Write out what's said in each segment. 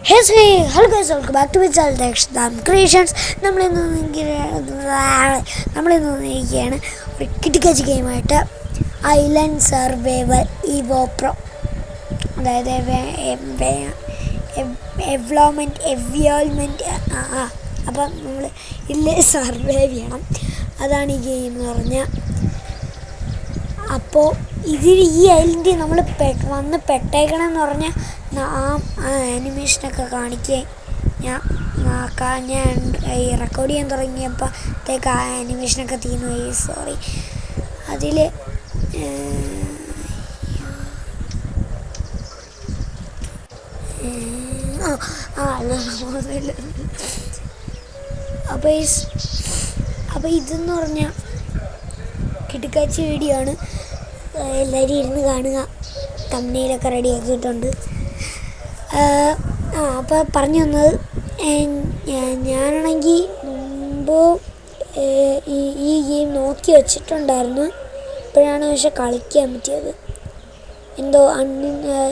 Hello guys, welcome back to my channel ദാം creations. നമ്മളിന്ന് നോക്കിയാണ് ഒരു കിടുക്കച്ച് ഗെയിമായിട്ട് ഐലൻഡ് സർവൈവൽ ഇവോ പ്രോ. അതായത് എവ്യോൾമെൻറ്റ്. അപ്പം നമ്മൾ ഇതിൽ സർവൈവ് ചെയ്യണം. അതാണ് ഈ ഗെയിം എന്ന് പറഞ്ഞാൽ. അപ്പോൾ ഇതിൽ ഈ ഐലൻഡിൽ നമ്മൾ വന്ന് പെട്ടേക്കണമെന്ന് പറഞ്ഞാൽ ആ ആനിമേഷനൊക്കെ കാണിക്കുകയും ഞാൻ ഈ റെക്കോർഡ് ചെയ്യാൻ തുടങ്ങിയപ്പോഴത്തേക്ക് ആ ആനിമേഷനൊക്കെ തീർന്നു പോയി. സോറി. അതിൽ അപ്പോൾ ഇതെന്ന് പറഞ്ഞാൽ കിടുക്കാച്ചി വീഡിയോ ആണ്. എല്ലാവരും ഇരുന്ന് കാണുക. തമ്പ്നെയിലൊക്കെ റെഡിയാക്കിയിട്ടുണ്ട്. അപ്പോൾ പറഞ്ഞു വന്നത്, ഞാനാണെങ്കിൽ മുമ്പ് ഈ ഗെയിം നോക്കി വെച്ചിട്ടുണ്ടായിരുന്നു. ഇപ്പോഴാണ് പക്ഷെ കളിക്കാൻ പറ്റിയത്. എന്തോ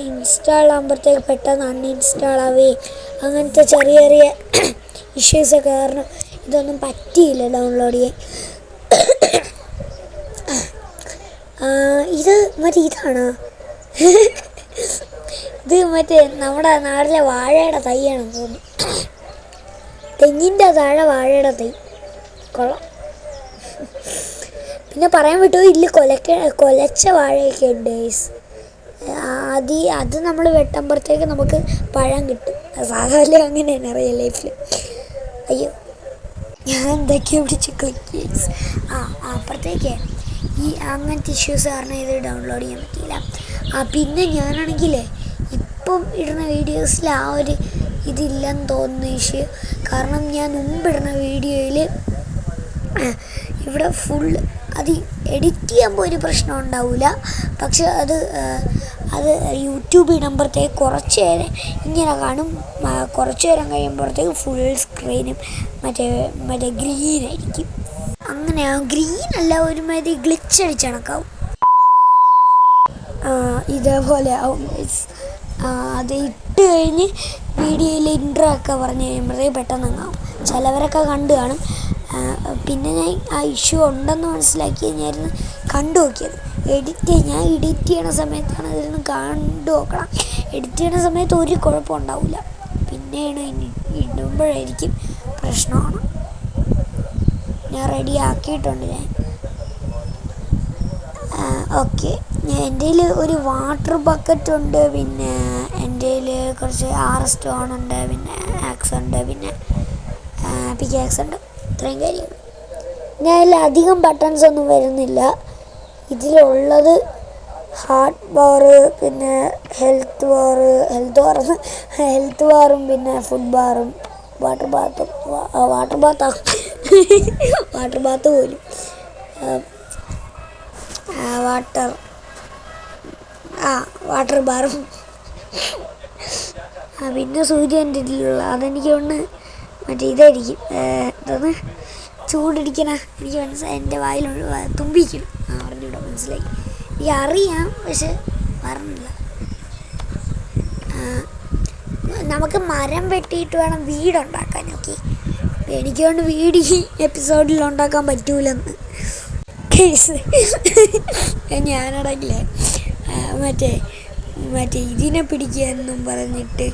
ഇൻസ്റ്റാൾ ആകുമ്പോഴത്തേക്ക് പെട്ടെന്ന് അൺഇൻസ്റ്റാൾ ആവുകയും അങ്ങനത്തെ ചെറിയ ചെറിയ ഇഷ്യൂസൊക്കെ കാരണം ഇതൊന്നും പറ്റിയില്ല ഡൗൺലോഡ് ചെയ്യാൻ. ഇത് ഇതാണ് ഇത് നമ്മുടെ നാട്ടിലെ വാഴയുടെ തൈയാണെന്ന് തോന്നുന്നു. തെങ്ങിൻ്റെ താഴെ വാഴയുടെ തൈ. കൊള്ളാം. പിന്നെ പറയാൻ വിട്ടു, ഇതിൽ കൊലച്ച വാഴയൊക്കെ ഉണ്ട് ഗൈസ്. അത് നമ്മൾ വെട്ടുമ്പോഴത്തേക്ക് നമുക്ക് പഴം കിട്ടും. സാധാരണ അങ്ങനെയാണ് റിയൽ ലൈഫിൽ. അയ്യോ, ഞാൻ എന്തൊക്കെയോ പിടിച്ച് ക്ലിക്ക് ചെയ്ത് അപ്പുറത്തേക്ക് ഈ അങ്ങനത്തെ ഇഷ്യൂസ് കാരണം ഇത് ഡൗൺലോഡ് ചെയ്യാൻ പറ്റിയില്ല. പിന്നെ ഞാനാണെങ്കിലേ ഇപ്പം ഇടുന്ന വീഡിയോസിൽ ആ ഒരു ഇതില്ലെന്ന് തോന്നുന്നു ഇഷ്യൂ. കാരണം ഞാൻ മുമ്പിടുന്ന വീഡിയോയിൽ ഇവിടെ ഫുൾ അത് എഡിറ്റ് ചെയ്യുമ്പോൾ ഒരു പ്രശ്നം ഉണ്ടാവില്ല. പക്ഷെ അത് യൂട്യൂബ് ഇടുമ്പോഴത്തേക്ക് കുറച്ച് നേരം ഇങ്ങനെ കാണും. കുറച്ച് നേരം കഴിയുമ്പോഴത്തേക്ക് ഫുൾ സ്ക്രീനും മറ്റേ ഗ്രീനായിരിക്കും. അങ്ങനെ ഗ്രീനല്ല, ഒരുമാതിരി ഗ്ലിച്ച് അടിച്ച് കണക്കാവും. ഇതേപോലെ ആവും. അത് ഇട്ട് കഴിഞ്ഞ് വീഡിയോയിൽ ഇൻട്രോ ഒക്കെ പറഞ്ഞ് കഴിയുമ്പോഴത്തേക്ക് പെട്ടെന്ന് അങ്ങാവും. ചിലവരൊക്കെ കണ്ടു കാണും. പിന്നെ ഞാൻ ആ ഇഷ്യൂ ഉണ്ടെന്ന് മനസ്സിലാക്കി ഞാൻ കണ്ടു നോക്കിയത്. ഞാൻ എഡിറ്റ് ചെയ്യണ സമയത്താണ് ഇതിന് കണ്ടു നോക്കണം. എഡിറ്റ് ചെയ്യണ സമയത്ത് ഒരു കുഴപ്പം ഉണ്ടാവില്ല. പിന്നെയാണ് ഇടുമ്പോഴായിരിക്കും പ്രശ്നമാണ്. ഞാൻ റെഡി ആക്കിയിട്ടുണ്ട്. ഓക്കെ. എൻ്റെ കയ്യിൽ ഒരു വാട്ടർ ബക്കറ്റ് ഉണ്ട്. പിന്നെ എൻ്റെ കയ്യിൽ കുറച്ച് സ്റ്റോൺ ഉണ്ട്. പിന്നെ ആക്സ് ഉണ്ട്. പിന്നെ പിക്കാക്സ് ഉണ്ട്. ഇത്രയും കാര്യങ്ങൾ. ഞാൻ അതിൽ അധികം ബട്ടൺസ് ഒന്നും വരുന്നില്ല. ഇതിലുള്ളത് ഹാർട്ട് ബാറ്, പിന്നെ ഹെൽത്ത് ബാറും പിന്നെ ഫുഡ് ബാറും വാട്ടർ ബാത്ത് പോലും വാട്ടർ ബാറും പിന്നെ സൂര്യ എൻ്റെ ഇതിലുള്ള അതെനിക്ക് ഒന്ന് മറ്റേ ഇതായിരിക്കും. എന്താണ് ചൂടിടിക്കണ എനിക്ക് മനസ്സിലായി. എൻ്റെ വായിൽ തുമ്പിക്കണം. പറഞ്ഞൂടെ, മനസ്സിലായി. എനിക്ക് അറിയാം, പക്ഷെ പറഞ്ഞില്ല. നമുക്ക് മരം വെട്ടിയിട്ട് വേണം വീടുണ്ടാക്കാൻ. ഓക്കെ, എനിക്കൊണ്ട് വീട് ഈ എപ്പിസോഡിൽ ഉണ്ടാക്കാൻ പറ്റൂലെന്ന് ഞാനടങ്ങില്ലേ മറ്റേ ഇതിനെ പിടിക്കുക എന്നും പറഞ്ഞിട്ട്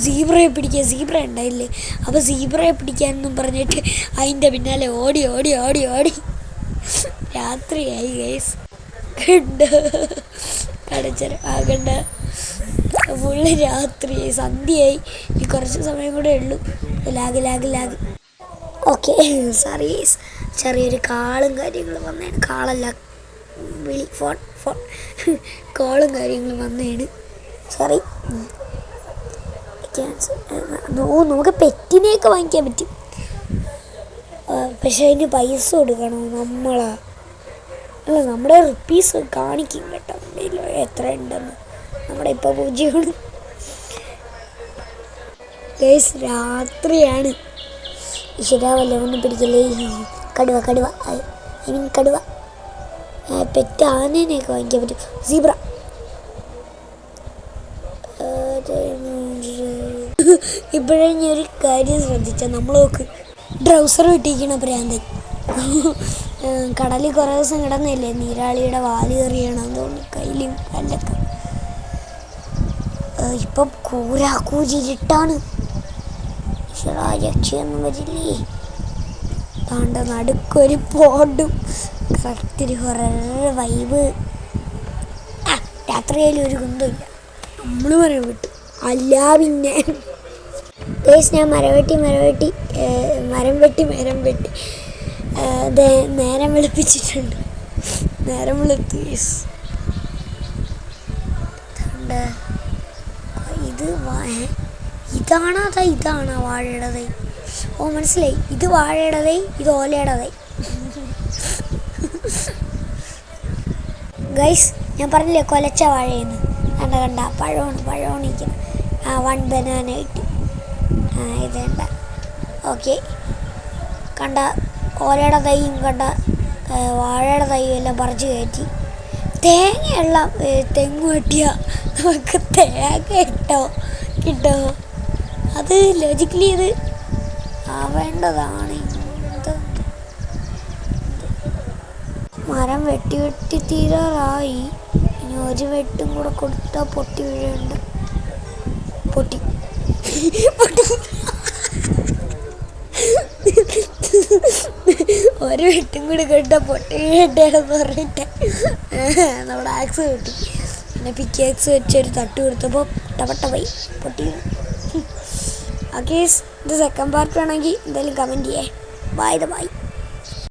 സീബ്രയെ പിടിക്കുക. സീബ്ര ഉണ്ടായില്ലേ? അപ്പോൾ സീബ്രയെ പിടിക്കാനെന്നും പറഞ്ഞിട്ട് അതിൻ്റെ പിന്നാലെ ഓടി രാത്രിയായി ഗൈസ്. കണ്ട ഫുള്ള് രാത്രിയായി, സന്ധ്യയായി. ഈ കുറച്ച് സമയം കൂടെ ഉള്ളൂ. ലാഗ്. Okay, sorry guys. ചെറിയൊരു കാളും കാര്യങ്ങളും വന്നതാണ്. കാളല്ല, ഫോൺ കോളും കാര്യങ്ങളും വന്നതാണ്. സോറി. നമുക്ക് പെറ്റിനെയൊക്കെ വാങ്ങിക്കാൻ പറ്റും. പക്ഷെ അതിന് പൈസ കൊടുക്കണം. നമ്മുടെ റുപ്പീസ് കാണിക്കും കേട്ടോ എത്ര ഉണ്ടെന്ന്. നമ്മുടെ ഇപ്പോൾ 0 ഗൈസ്. രാത്രിയാണ്. ശരിയാവല്ല, ഒന്നും പിടിക്കല്ലേ. കടുവ പെറ്റ് ആനേനെയൊക്കെ വാങ്ങിക്കാൻ പറ്റും. സീബ്ര ഇപ്പോഴേ ഞാൻ ഒരു കാര്യം ശ്രദ്ധിച്ച നമ്മൾ നോക്ക് ട്രൗസർ വിട്ടിരിക്കണ പ്രാന്തൻ. കടലിൽ കുറേ ദിവസം കിടന്നില്ലേ, നീരാളിയുടെ വാല് കയറിയാണ് അതുകൊണ്ട് കയ്യിലും കല്ലൊക്കെ. ഇപ്പം കൂരാക്കൂരിട്ടാണ്. രക്ഷയൊന്നും വരില്ലേ. താണ്ട നടുക്കൊരു പോണ്ടും കറക്റ്റൊരു ഹൊറർ വൈബ്. രാത്രിയായാലും ഒരു കുന്തമില്ല, നമ്മൾ മരം വിട്ടു. അല്ല പിന്നെ ഞാൻ മരം വെട്ടി നേരം വെളുപ്പിച്ചിട്ടുണ്ട്. നേരം വെളുത്തു. ഇതാണ് വാഴയുടെ തൈ. ഓ മനസ്സിലായി, ഇത് വാഴയുടെ തൈ, ഇത് ഓലയുടെ തൈ. ഗൈസ് ഞാൻ പറഞ്ഞില്ലേ കൊലച്ച വാഴയെന്ന്. കണ്ട പഴമണിക്കണം. 1 ബനാന ഇട്ട് ഇതേണ്ട. ഓക്കെ, കണ്ട ഓലയുടെ തൈയും കണ്ട വാഴയുടെ തൈയും എല്ലാം പറിച്ച് കയറ്റി. തേങ്ങയുള്ള തെങ്ങ് വെട്ടിയ നമുക്ക് തേങ്ങ കിട്ടോ? അത് ലോജിക്കലി ഇത് ആവേണ്ടതാണ്. മരം വെട്ടി തീരാറായി. ഇനി ഒരു വെട്ടും കൂടെ കൊടുത്താൽ പൊട്ടി വീഴുന്നുണ്ട്. പൊട്ടി ഒരു വെട്ടും കൂടി കൊടുത്താൽ പൊട്ടി വീഴണ്ടെന്ന് പറഞ്ഞിട്ട് നമ്മുടെ ആക്സ് കിട്ടി. പിന്നെ പിക്കാക്സ് വെച്ചൊരു തട്ട് കൊടുത്തപ്പോൾ ടപട്ട പോയി പൊട്ടി വീണു. ഓക്കെ, ഇത് സെക്കൻഡ് പാർട്ട് വേണമെങ്കിൽ എന്തായാലും കമൻറ്റ് ചെയ്യേ. ബൈ.